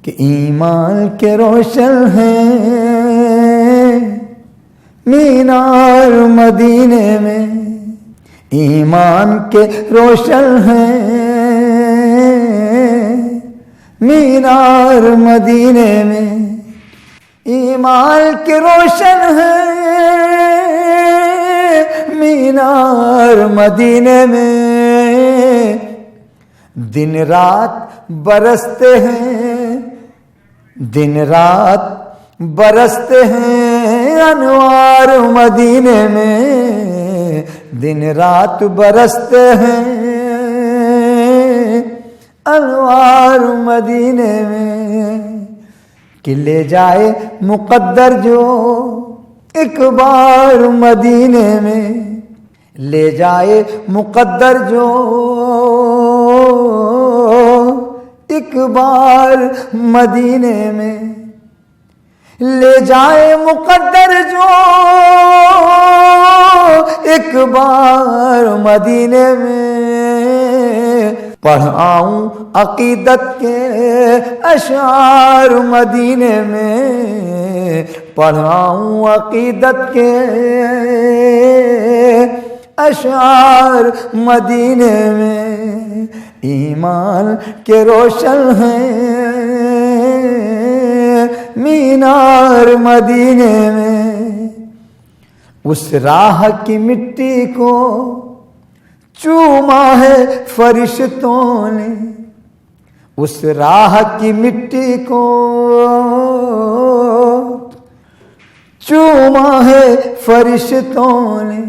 کہ ایمان کے روشن ہیں مینار مدینے میں، ایمان کے روشن ہیں مینار مدینے میں، ایمان کے روشن ہیں مینار مدینے میں، دن رات برستے ہیں، دن رات برستے ہیں انوار مدینے میں، دن رات برستے ہیں انوار مدینے میں، کہ لے جائے مقدر جو ایک بار مدینے میں، لے جائے مقدر جو ایک بار مدینے میں، لے جائے مقدر جو ایک بار مدینے میں، پڑھاؤں عقیدت کے اشعار مدینے میں، پڑھاؤں عقیدت کے اشعار مدینے میں، ایمان کے روشن ہیں مینار مدینے میں، اس راہ کی مٹی کو چوما ہے فرشتوں نے، اس راہ کی مٹی کو چوما ہے فرشتوں نے،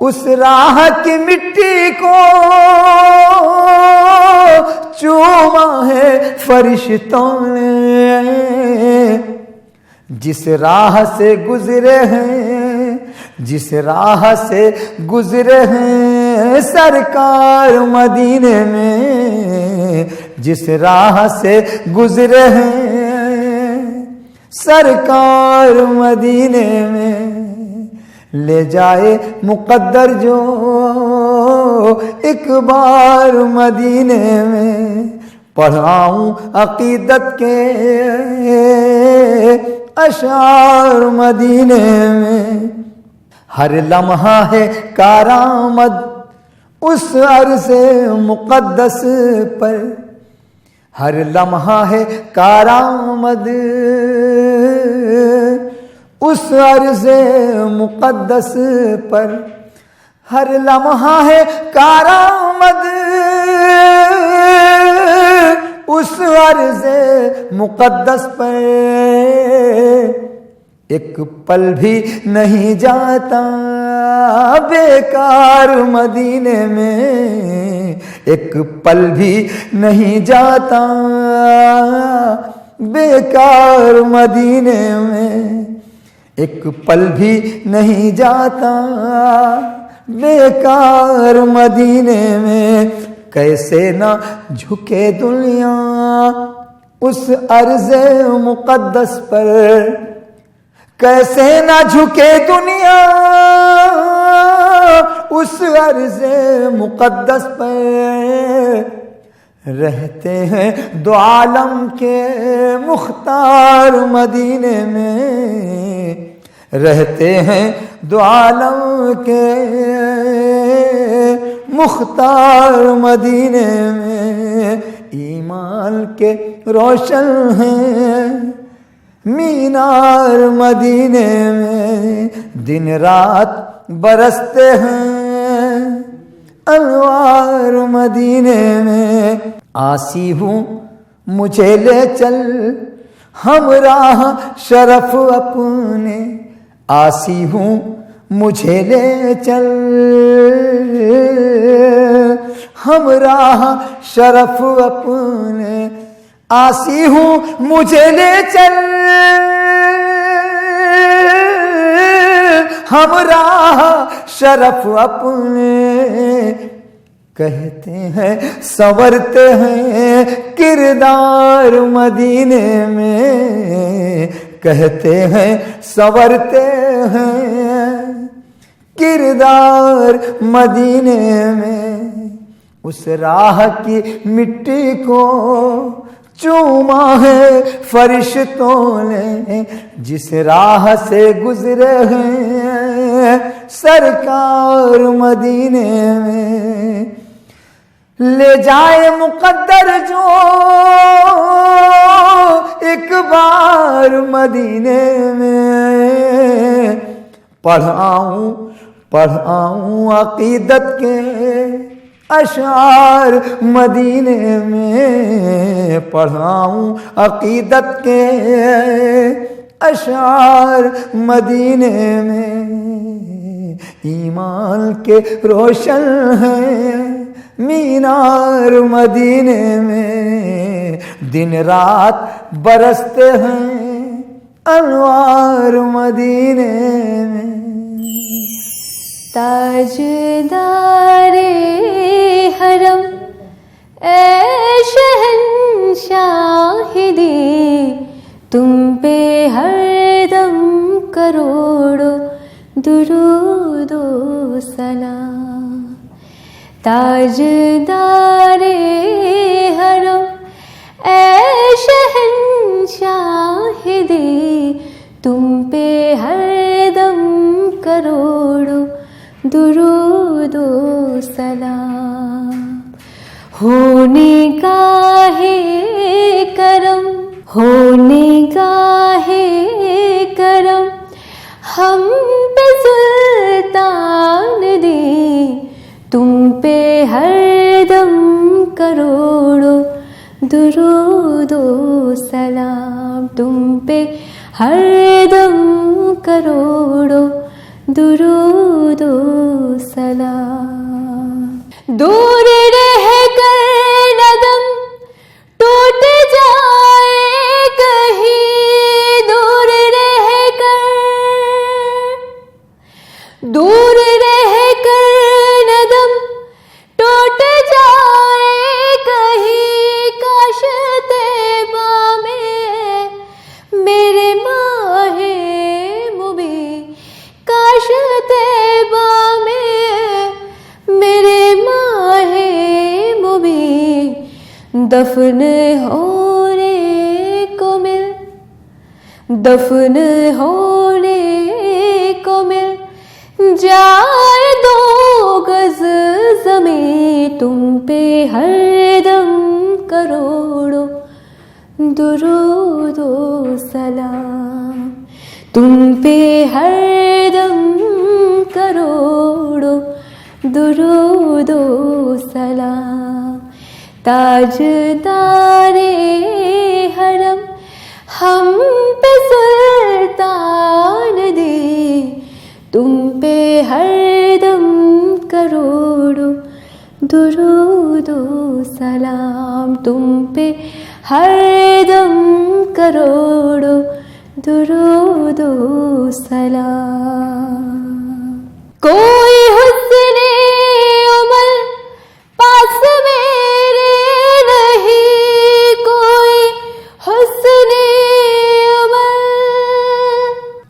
اس راہ کی مٹی کو چوما ہے فرشتوں نے، جس راہ سے گزرے ہیں، جس راہ سے گزرے ہیں سرکار مدینے میں، جس راہ سے گزرے ہیں سرکار مدینے میں، لے جائے مقدر جو ایک بار مدینے میں، پڑھاؤں عقیدت کے اشعار مدینے میں، ہر لمحہ ہے کارآمد اس عرض مقدس پر، ہر لمحہ ہے کارآمد اس عرض مقدس پر، ہر لمحہ ہے کارآمد اس عرض مقدس پر، ایک پل بھی نہیں جاتا بیکار مدینے میں، ایک پل بھی نہیں جاتا بیکار مدینے میں، ایک پل بھی نہیں جاتا بیکار مدینے میں، کیسے نہ جھکے دنیا اس عرض مقدس پر، کیسے نہ جھکے دنیا اس عرض مقدس پر، رہتے ہیں دو عالم کے مختار مدینے میں، رہتے ہیں دو عالم کے مختار مدینے میں، ایمان کے روشن ہیں مینار مدینے میں، دن رات برستے ہیں انوار مدینے میں، آسی ہوں مجھے لے چل ہمراہ شرف اپنے، آسی ہوں مجھے لے چل ہمراہ شرف اپنے، آسی ہوں مجھے لے چل ہمراہ شرف اپنے، کہتے ہیں سنورتے ہیں کردار مدینے میں، کہتے ہیں سنورتے ہیں کردار مدینے میں، اس راہ کی مٹی کو چوما ہے فرشتوں نے جس راہ سے گزرے ہیں سرکار مدینے میں، لے جائے مقدر جو ایک بار مدینے میں، پڑھاؤں عقیدت کے اشعار مدینے میں، پڑھاؤں عقیدت کے اشعار مدینے میں، ایمان کے روشن ہیں مینار مدینے میں، دن رات برستے ہیں انوار مدینے میں۔ تاجدار حرم اے شہنشاہ دی، تم پہ ہر دم کروڑوں درود و سلام۔ تاجدار حرم اے شہنشاہ دی، تم پہ ہر دم کروڑوں درود و سلام۔ ہونے گاہ کرم، ہونے گاہ کرم ہم پہ سلطان دی، تم پہ ہر دم کروڑوں درود و سلام، تم پہ ہر دم کروڑوں درود و سلام۔ دور رہ کر ندم ٹوٹ جائے کہیں، دور رہ کر، دور رہ کر ندم ٹوٹ جائے کہیں، کاش طیبہ میں میرے ماہ مبین، کاش طیبہ میں میرے ماہ مبین دفن ہونے کو مل، دفن ہونے کو مل جائے 2 گز زمین، تم پہ ہر دم کروڑوں درود و سلام، تم پہ ہر دم کروڑوں درود و سلام۔ تاجدار حرم ہم پہ سلطان دی، تم پہ ہر دم کروڑوں درود و سلام، تم پہ ہر دم کروڑوں درود و سلام۔ کوئی حسن عمل پاس میرے نہیں، کوئی حسن عمل،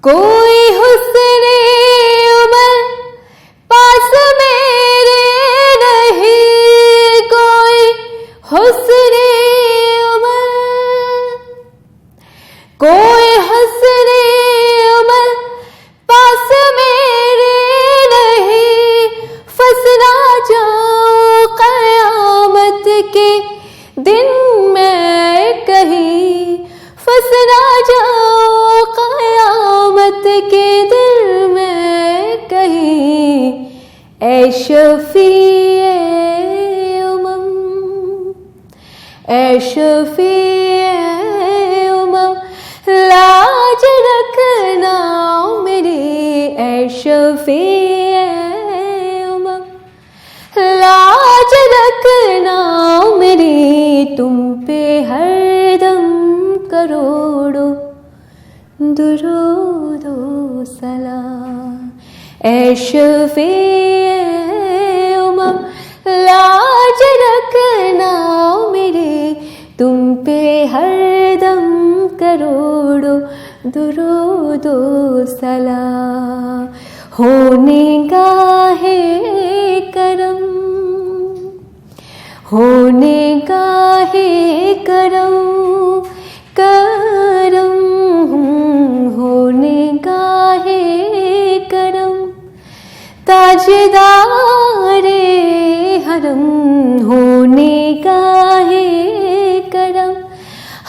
کوئی حسن عمل پاس میرے نہیں، کوئی حسن عمل، کوئی حسن عمل پاس میرے نہیں، فسنا جاؤں قیامت کے دن میں کہیں، فسنا جاؤں قیامت کے دن میں کہیں، اے شفیع امم، اے شفیع امم لاج رکھنا میری، اے شفیع امم لاج رکھنا میری، تم پہ ہر دم کروڑوں درود و سلام، اے شفیع امم لاج رکھنا میری، تم پہ ہر دم کروڑوں درود و سلام۔ ہونے گاہ کرم، ہونے گاہ کرم تاجدار حرم ہونے کا ہے کرم،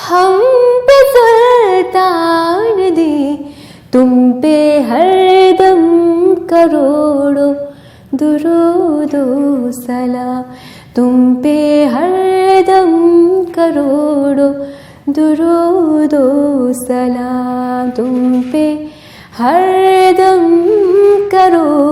ہم پہ سلطان دے تم پہ ہر دم کروڑوں درود و سلام، تم پہ ہر دم کروڑوں درود و سلام، تم پہ ہر دم کروڑوں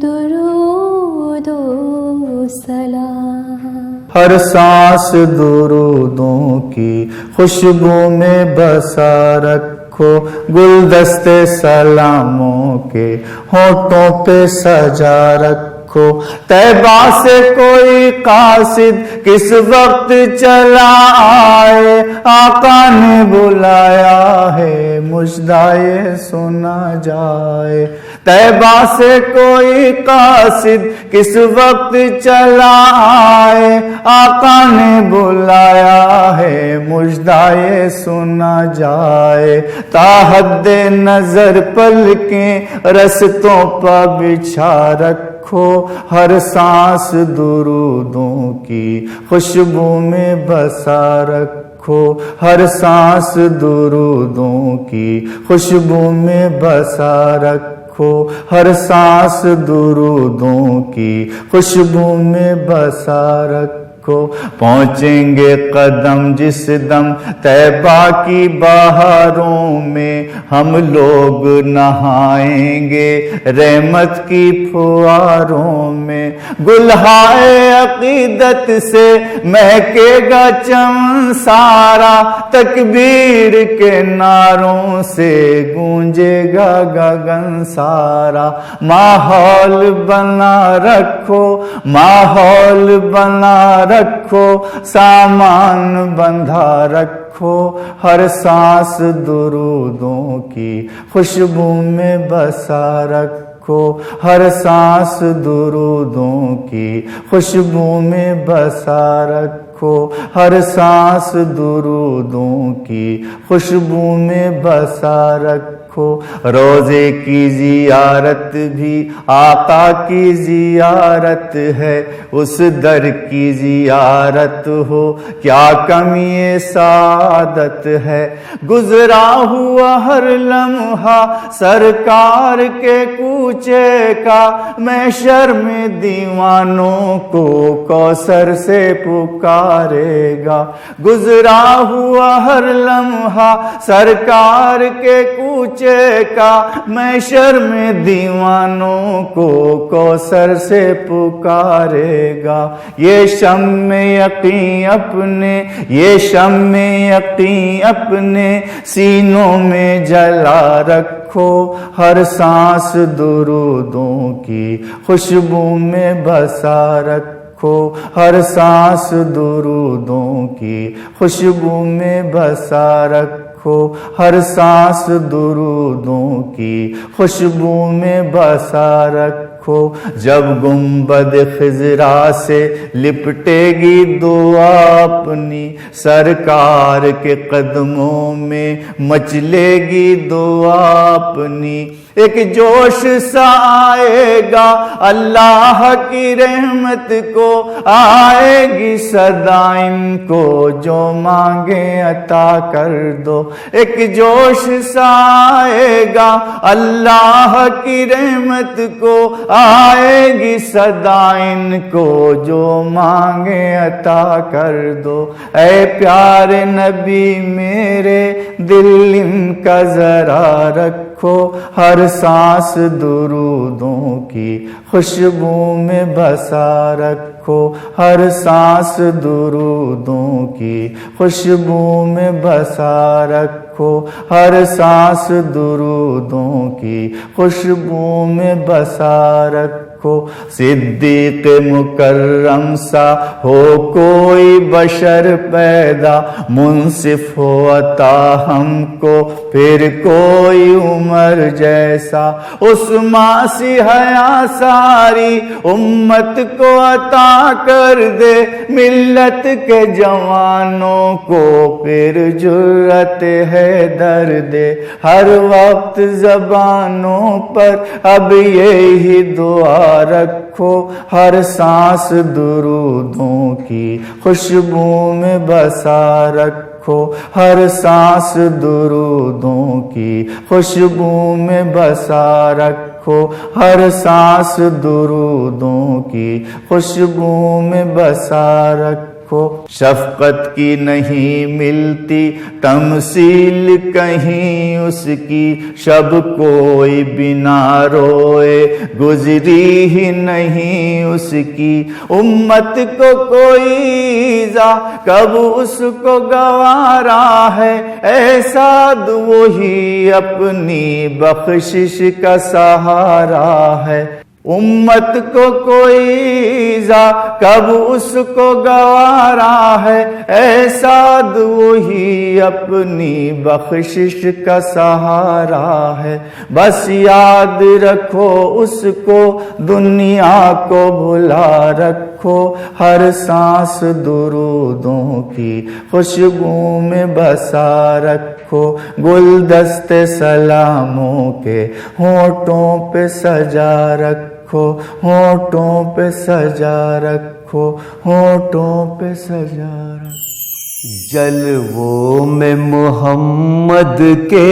درود و سلام۔ ہر سانس درودوں کی خوشبو میں بسا رکھو، گلدستے سلاموں کے ہونٹوں پہ سجا رکھو، طیبہ سے کوئی قاصد کس وقت چلا آئے، آقا نے بلایا ہے مژدائے سنا جائے، طیبہ سے کوئی قاصد کس وقت چلا آئے، آقا نے بلایا ہے مژدائے سنا جائے، تا حد نظر پلکیں رستوں پر بچھا رکھو، ہر سانس درودوں کی خوشبو میں بسا رکھو، ہر سانس درودوں کی خوشبو میں بسا رکھو، ہر سانس درودوں کی خوشبو میں بسا رکھو، پہنچیں گے قدم جس دم طیبہ کی بہاروں میں، ہم لوگ نہائیں گے رحمت کی پھواروں میں، گلہائے عقیدت سے مہکے گا چمن سارا، تکبیر کے نعروں سے گونجے گا گگن سارا، ماحول بنا رکھو، ماحول بنا رکھو، سامان بندھا رکھو، ہر سانس درودوں کی خوشبو میں بسا رکھو، ہر سانس درودوں کی خوشبو میں بسا رکھو، ہر سانس درودوں کی خوشبو میں بسا رکھو، روزے کی زیارت بھی آقا کی زیارت ہے، اس در کی زیارت ہو کیا کمی سعادت ہے، گزرا ہوا ہر لمحہ سرکار کے کوچے کا، محشر میں دیوانوں کو کوثر سے پکارے گا، گزرا ہوا ہر لمحہ سرکار کے کوچے کا، محشر میں دیوانوں کو کوثر سے پکارے گا، یہ شمع یقین اپنے، یہ شمع یقین اپنے سینوں میں جلا رکھو، ہر سانس درودوں کی خوشبو میں بسا رکھو، ہر سانس درودوں کی خوشبو میں بسا رکھو، ہر سانس درودوں کی خوشبو میں بسا رکھو، جب گنبد خضرا سے لپٹے گی دعا اپنی، سرکار کے قدموں میں مچلے گی دعا اپنی، ایک جوش سا آئے گا اللہ کی رحمت کو، آئے گی صدا ان کو جو مانگے عطا کر دو، ایک جوش سا آئے گا اللہ کی رحمت کو، آئے گی صدا ان کو جو مانگے عطا کر دو، اے پیارے نبی میرے دل ان کا ذرا رکھو، ہر سانس درودوں کی خوشبو میں بسا رکھو، ہر سانس درودوں کی خوشبو میں بسا رکھو، ہر سانس درودوں کی خوشبو میں بسا رکھو، صدیق مکرم سا ہو کوئی بشر پیدا، منصف ہو عطا ہم کو پھر کوئی عمر جیسا، عثمان سی حیا ساری امت کو عطا کر دے، ملت کے جوانوں کو پھر جرأت ہے درد، ہر وقت زبانوں پر اب یہی دعا رکھو، ہر سانس درودوں کی خوشبو میں بسا رکھو، ہر سانس درودوں کی خوشبو میں بسا رکھو، ہر سانس درودوں کی خوشبو میں بسا رکھو۔ شفقت کی نہیں ملتی تمثیل کہیں اس کی، شب کوئی بنا روئے گزری ہی نہیں اس کی، امت کو کوئی ایذا کب اس کو گوارا ہے، ایسا وہی اپنی بخشش کا سہارا ہے، امت کو کوئی ایذا کب اس کو گوارا ہے، ایسا وہی اپنی بخشش کا سہارا ہے، بس یاد رکھو اس کو دنیا کو بھلا رکھو، ہر سانس درودوں کی خوشبو میں بسا رکھو، گلدست سلاموں کے ہونٹوں پہ سجا رکھو، ہونٹوں پہ سجا رکھو، ہونٹوں پہ سجا رکھو۔ جلووں میں محمد کے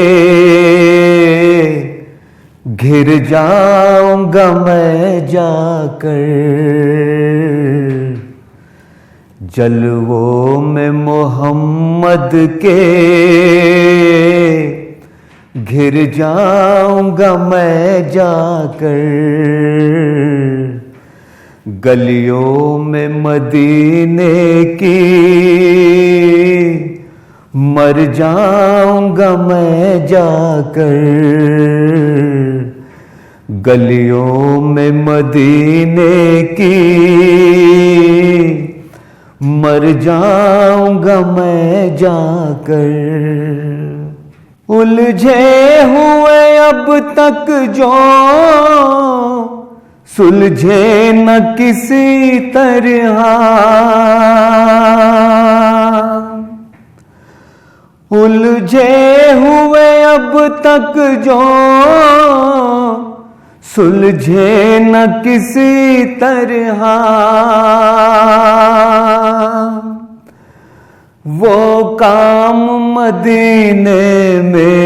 گھر جاؤں گا میں جا کر، جلووں میں محمد کے گھر جاؤں گا میں جا کر، گلیوں میں مدینے کی مر جاؤں گا میں جا کر، گلیوں میں مدینے کی مر جاؤں گا میں جا کر، الجھے ہوئے اب تک جو سلجھے نہ کسی طرح، الجھے ہوئے اب تک جو سلجھے نہ کسی طرح، وہ کام مدینے میں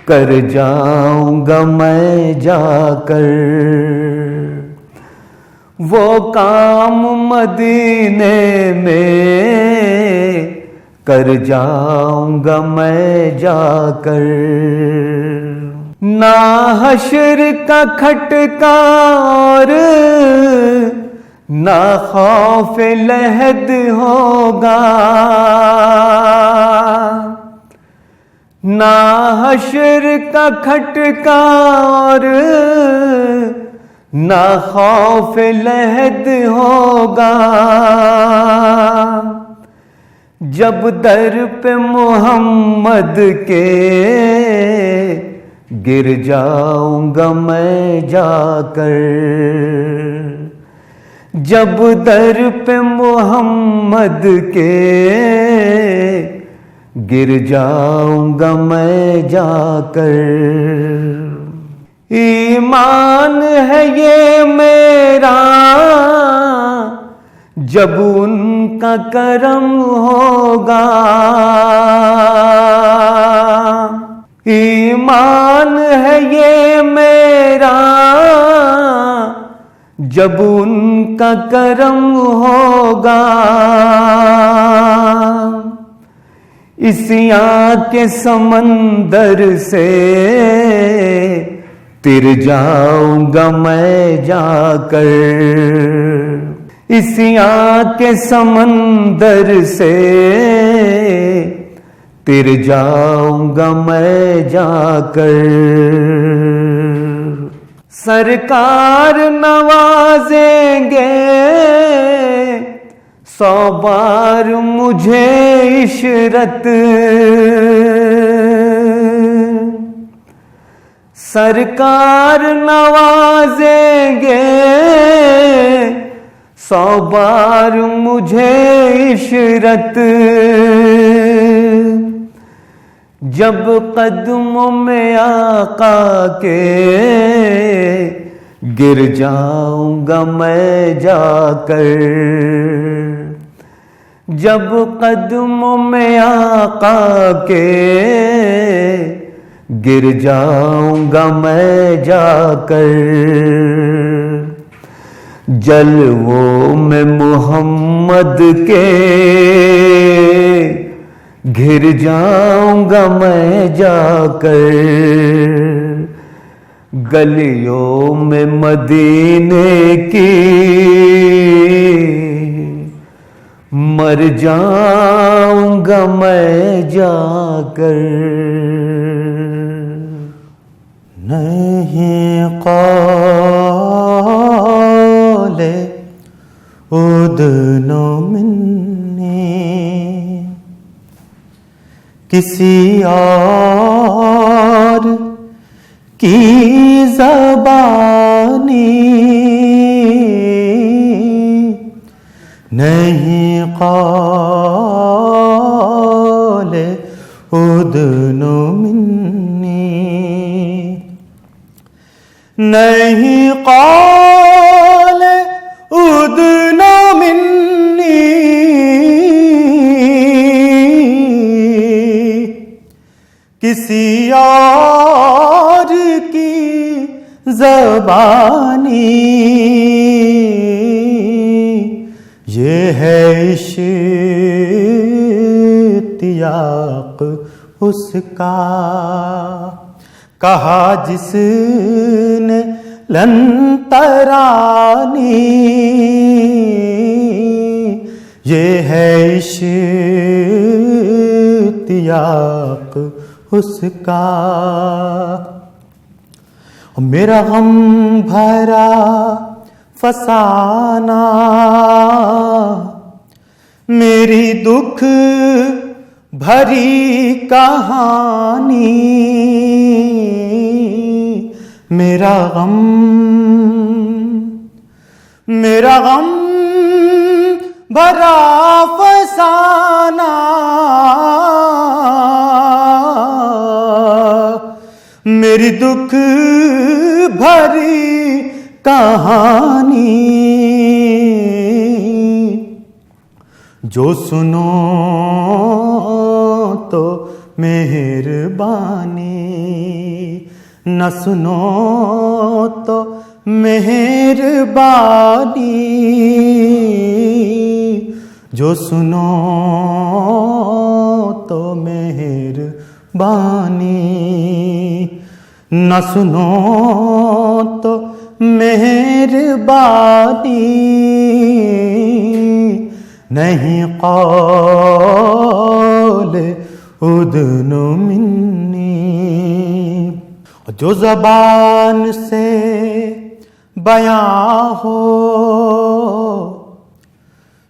کر جاؤں گا میں جا کر، وہ کام مدینے میں کر جاؤں گا میں جا کر، نہ حشر کا کھٹکا اور نہ خوف لحد ہوگا، نہ حشر کا کھٹکا اور نہ خوف لحد ہوگا، جب در پہ محمد کے گر جاؤں گا میں جا کر، جب در پہ محمد کے گر جاؤں گا میں جا کر، ایمان ہے یہ میرا جب ان کا کرم ہوگا، ایمان ہے یہ میرا جب ان کا کرم ہوگا، اسیاں کے سمندر سے تر جاؤں گا میں جا کر، اسیاں کے سمندر سے تر جاؤں گا میں جا کر، سرکار نوازیں گے 100 بار مجھے عشرت، سرکار نوازیں گے 100 بار مجھے عشرت، جب قدموں میں آقا کے گر جاؤں گا میں جا کر، جب قدموں میں آقا کے گر جاؤں گا میں جا کر، جلووں میں محمد کے گھر جاؤں گا میں جا کر، گلیوں میں مدینے کی مر جاؤں گا میں جا کر۔ نہیں قول ادن منی کسی اور کی زبانی، نہیں قول ادن منی، نہیں قول ادن منی کسی اور کی زبانی، یہ ہے اشتیاق اس کا کہا جس نے لن ترانی، یہ ہے اشتیاق اس کا، میرا غم بھرا فسانہ میری دکھ بھری کہانی، میرا غم بھرا فسانہ میری دکھ بھری کہانی، جو سنو تو مہربانی، نہ سنو تو مہربانی، جو سنو تو مہربانی، نہ سنو تو مہربانی، نہیں قول ادن منی، جو زبان سے بیان ہو،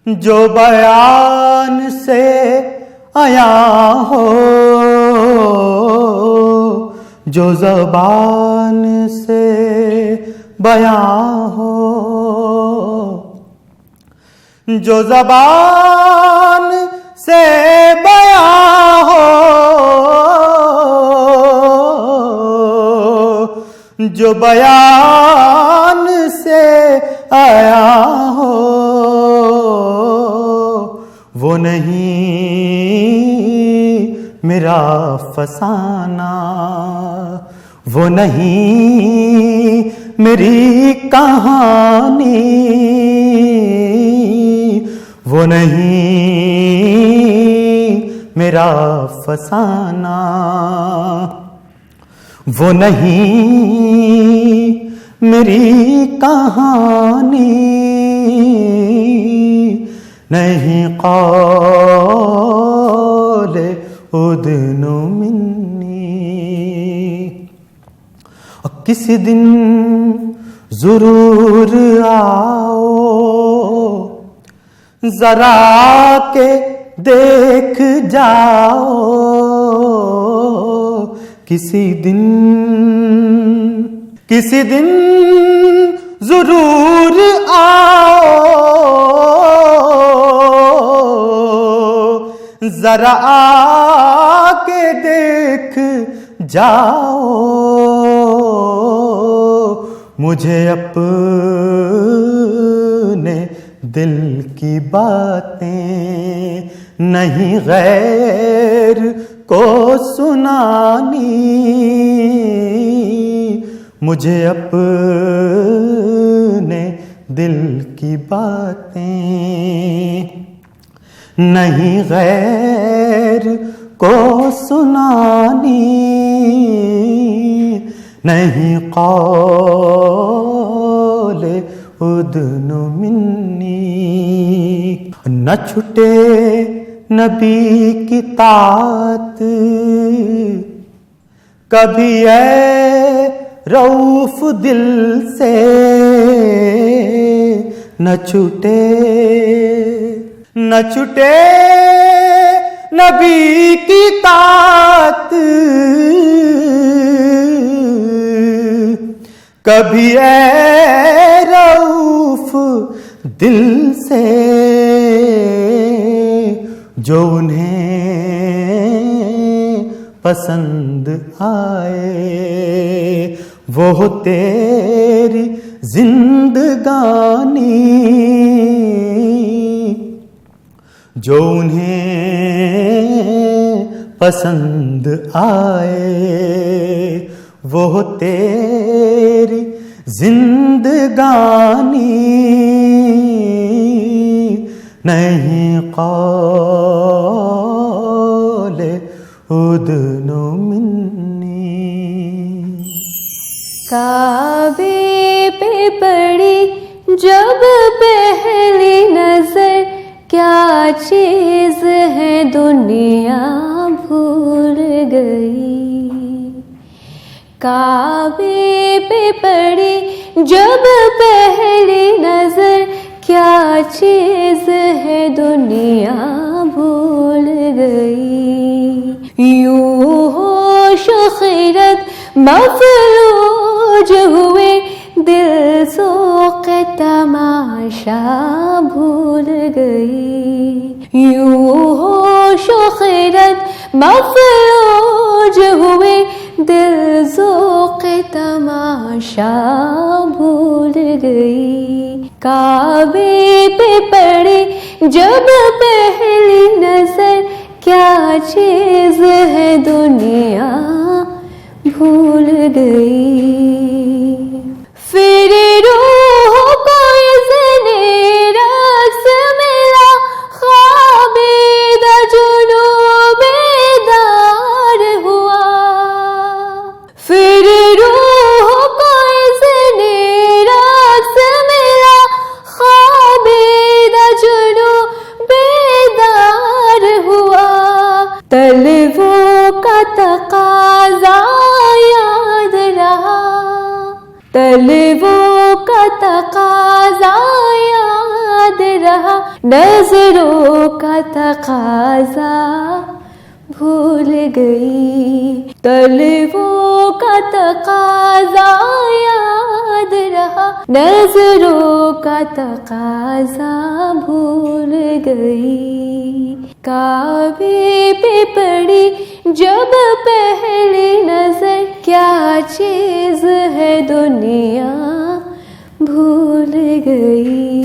جو بیان سے آیا ہو، جو زبان سے بیان ہو، جو زبان سے بیان ہو، جو بیان سے آیا ہو، وہ نہیں میرا فسانہ، وہ نہیں میری کہانی، وہ نہیں میرا فسانہ، وہ نہیں میری کہانی، نہیں قول ادن منی، کسی دن ضرور آؤ ذرا کے دیکھ جاؤ کسی دن ضرور آؤ ذرا کے دیکھ جاؤ مجھے اپنے دل کی باتیں نہیں غیر کو سنانی مجھے اپنے دل کی باتیں نہیں غیر کو سنانی نہیں قول اذن منی نہ چھٹے نبی کی طاعت کبھی اے رؤوف دل سے نہ چھٹے نبی کی طاعت کبھی اے رؤوف دل سے جو انہیں پسند آئے وہ تیری زندگانی جو انہیں پسند آئے وہ تیری زندگانی نہیں قول اذن منی کعبے پہ پڑی جب پہلی نظر کیا چیز ہے دنیا بھول گئی کعبے پہ پڑی جب پہلی نظر کیا چیز ہے دنیا بھول گئی یوں ہوش و خیرت مفلوج ہوئے دل ذوق تماشا بھول گئی یوں ہوش و خیرت مفلوج ہوئے دل ذوق تماشا بھول گئی کعبے پہ پڑی جب پہلی نظر کیا چیز ہے دنیا بھول گئی پھر روح کو اذن رقص ملا خوابیدہ جنوں بیدار ہوا پھر روح کو اذن رقص ملا خوابیدہ جنوں بیدار ہوا طلبوں کا تقاضا یاد رہا طلبوں کا تقاضا یاد رہا نظروں کا تقاضا بھول گئی طلبوں کا تقاضا یاد رہا نظروں کا تقاضا بھول گئی کعبے پہ پڑی جب پہلی نظر کیا چیز ہے دنیا بھول گئی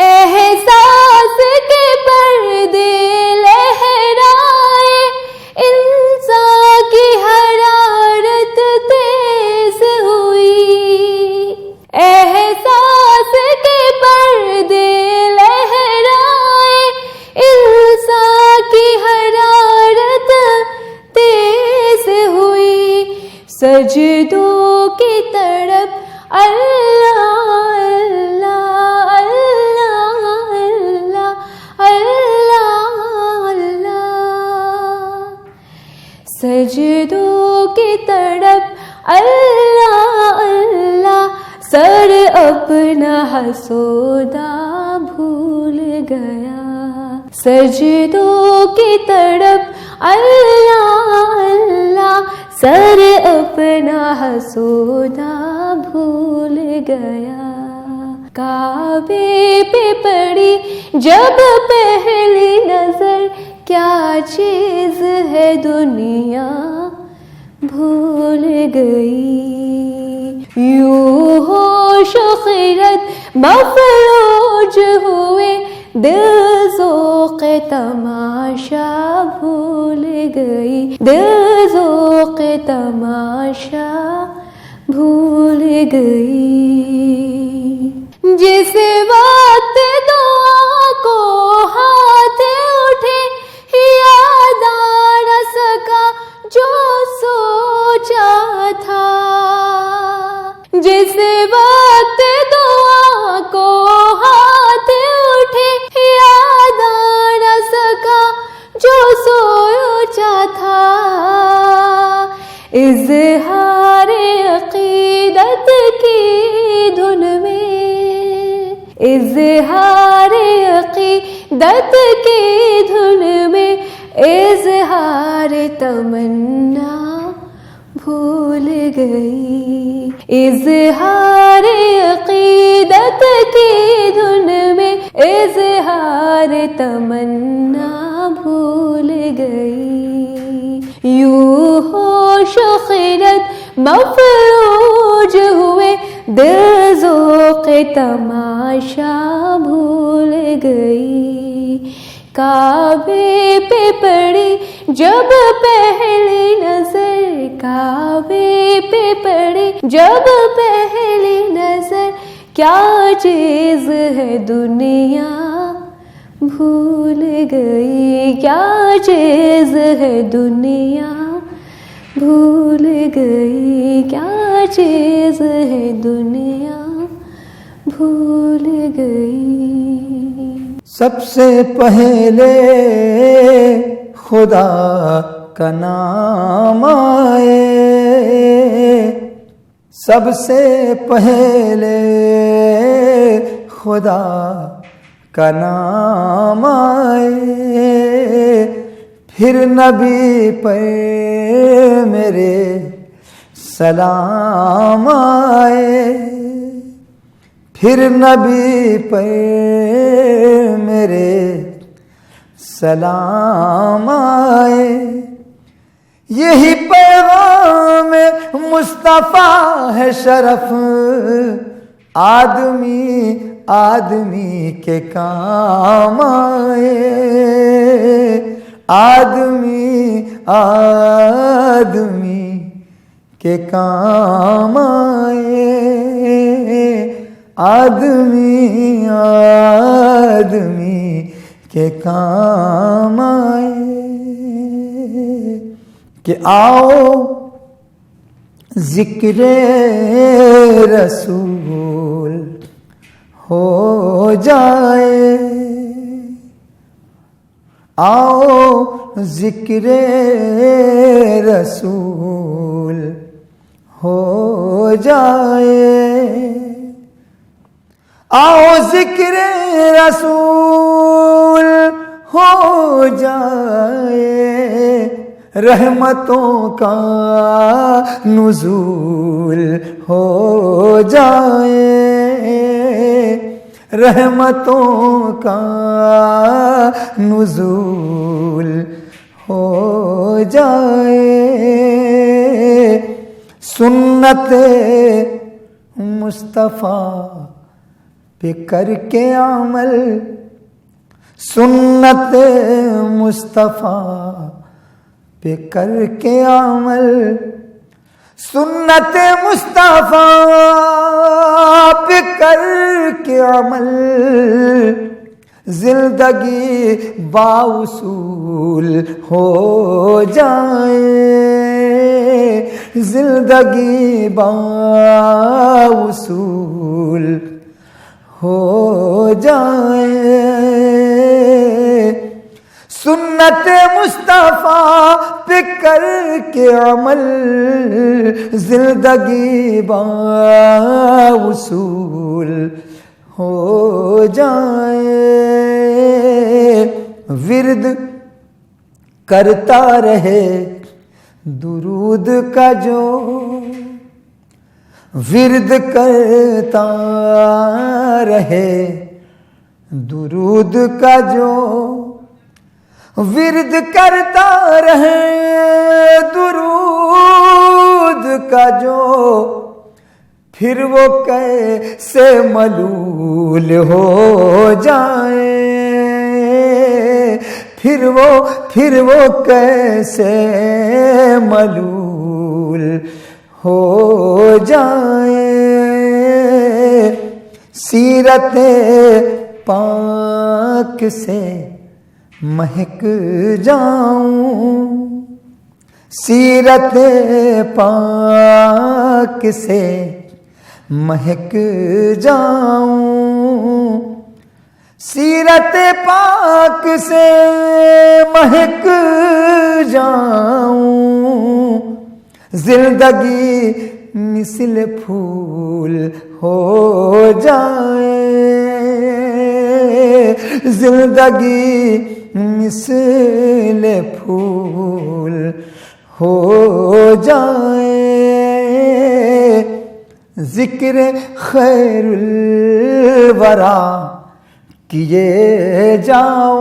احساس کے پردے لہرائے انسان کی حرارت تیز ہوئی احساس کے پردے لہرائے انسان کی حرارت تیز ہوئی سجدوں کی تڑپ اللہ اللہ اللہ اللہ اللہ سجدوں کی تڑپ اللہ اللہ سر اپنا حسودہ بھول گیا سجدوں کی تڑپ اللہ اللہ سر اپنا حسودہ بھول گیا کعبے پہ پڑی جب پہلی نظر کیا چیز ہے دنیا بھول گئی یوں ہوش و خیرت مفلوج ہوئے دل ذوق تماشا بھول گئی دل ذوق تماشا بھول گئی جس وقت دعا کو ہاتھ اٹھے یاد آ نہ سکا جو سوچا تھا جس وقت دعا کو ہاتھ اٹھے یاد آ نہ سکا جو سوچا تھا اظہار عقیدت کی دھن میں اظہار عقیدت کی دھن میں اظہار تمنا بھول گئی اظہار عقیدت کی دھن میں اظہار تمنا بھول گئی یوں ہوش و خیرت مفلوج ہوئے دل ذوق تماشا بھول گئی کعبے پہ پڑی جب پہلی نظر کعبے پہ پڑی جب پہلی نظر کیا چیز ہے دنیا بھول گئی کیا چیز ہے دنیا بھول گئی کیا چیز ہے دنیا بھول گئی سب سے پہلے خدا کا نام آئے سب سے پہلے خدا کا نام آئے پھر نبی پر میرے سلام آئے پھر نبی پر میرے سلام آئے یہی پیغام مصطفیٰ ہے شرف آدمی آدمی کے کام آئے آدمی آدمی کے کام آئے آدمی آدمی کے کام آئے کہ آؤ ذکر رسول ہو جائے آؤ ذکر رسول ہو جائے آؤ ذکر رسول ہو جائے رحمتوں کا نزول ہو جائے رحمتوں کا نزول ہو جائے سنت مصطفیٰ پہ کر کے عمل سنت مصطفیٰ پہ کر کے عمل سنت مصطفیٰ پہ کر کے عمل زندگی باوصول ہو جائے زندگی باوصول ہو جائے سنت مصطفیٰ پہ کر کے عمل زندگی باوصول ہو جائے. ورد کرتا رہے درود کا جو، ورد کرتا رہے درود کا جو، ورد کرتا رہے درود کا جو، پھر وہ کیسے ملول ہو جائے، پھر وہ کیسے ملول ہو جائے. سیرت پاک سے مہک جاؤں، سیرت پاک سے مہک جاؤں، سیرت پاک سے مہک جاؤں. زندگی مثل پھول ہو جائے، زندگی مثل پھول ہو جائے. ذکر خیر الورا کیے جاؤ،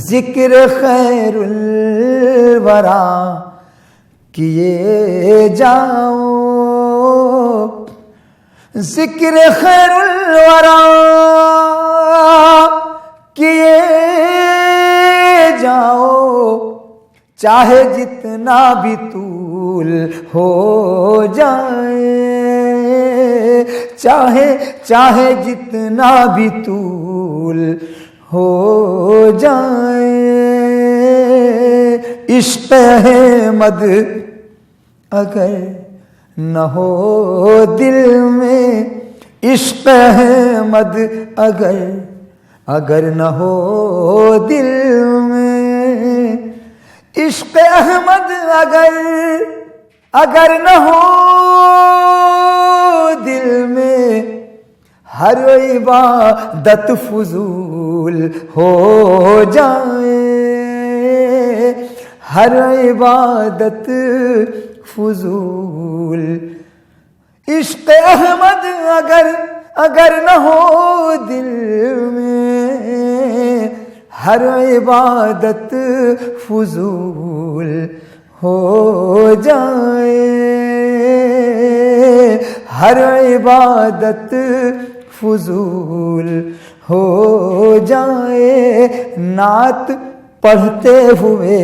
ذکر خیر الورا کیے جاؤ، ذکر خیر الورا کیے جاؤ. چاہے جتنا بھی طول ہو جائے، چاہے جتنا بھی طول ہو جائے. عشق احمد اگر نہ ہو دل میں، عشق احمد اگر نہ ہو دل میں، عشق احمد اگر نہ ہو دل میں، ہر عبادت فضول ہو جائے، ہر عبادت فضول. عشق احمد اگر نہ ہو دل میں، ہر عبادت فضول ہو جائے، ہر عبادت فضول ہو جائے. نعت پڑھتے ہوئے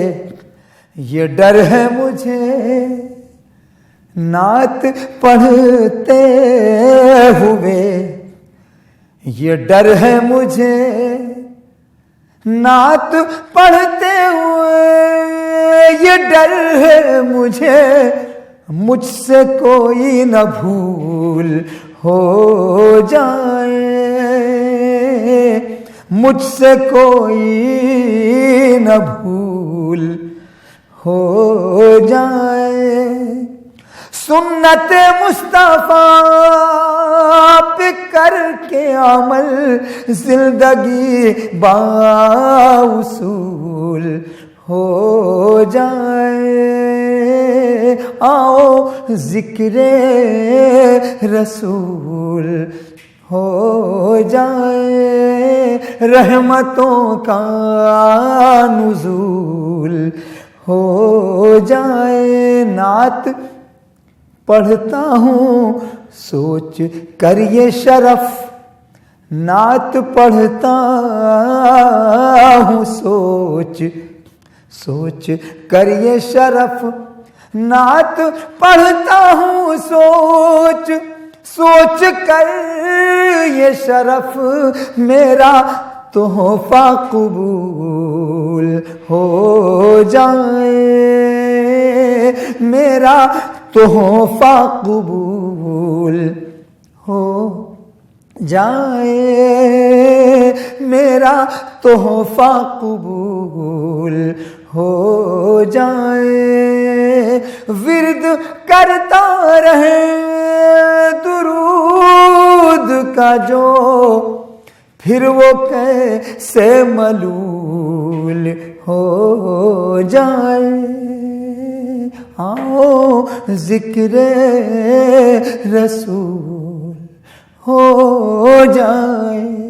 یہ ڈر ہے مجھے، نعت پڑھتے ہوئے یہ ڈر ہے مجھے، نعت پڑھتے ہوئے یہ ڈر ہے مجھے، مجھ سے کوئی نہ بھول ہو جائے، مجھ سے کوئی نہ بھول ہو جائے. سنت مصطفیٰ پہ کر کے عمل زندگی باوصول ہو جائے. آؤ ذکر رسول ہو جائے، رحمتوں کا نزول ہو جائے. نعت پڑھتا ہوں سوچ کر یہ شرف، نعت پڑھتا ہوں سوچ کر یہ شرف، نعت پڑھتا ہوں سوچ کر یہ شرف، میرا تحفہ قبول ہو جائے، میرا تحفہ قبول ہو جائے، میرا تحفہ قبول ملول ہو جائے، ورد کرتا رہے درود کا جو، پھر وہ کیسے ملول ہو جائے۔ آؤ ذکر رسول ہو جائے۔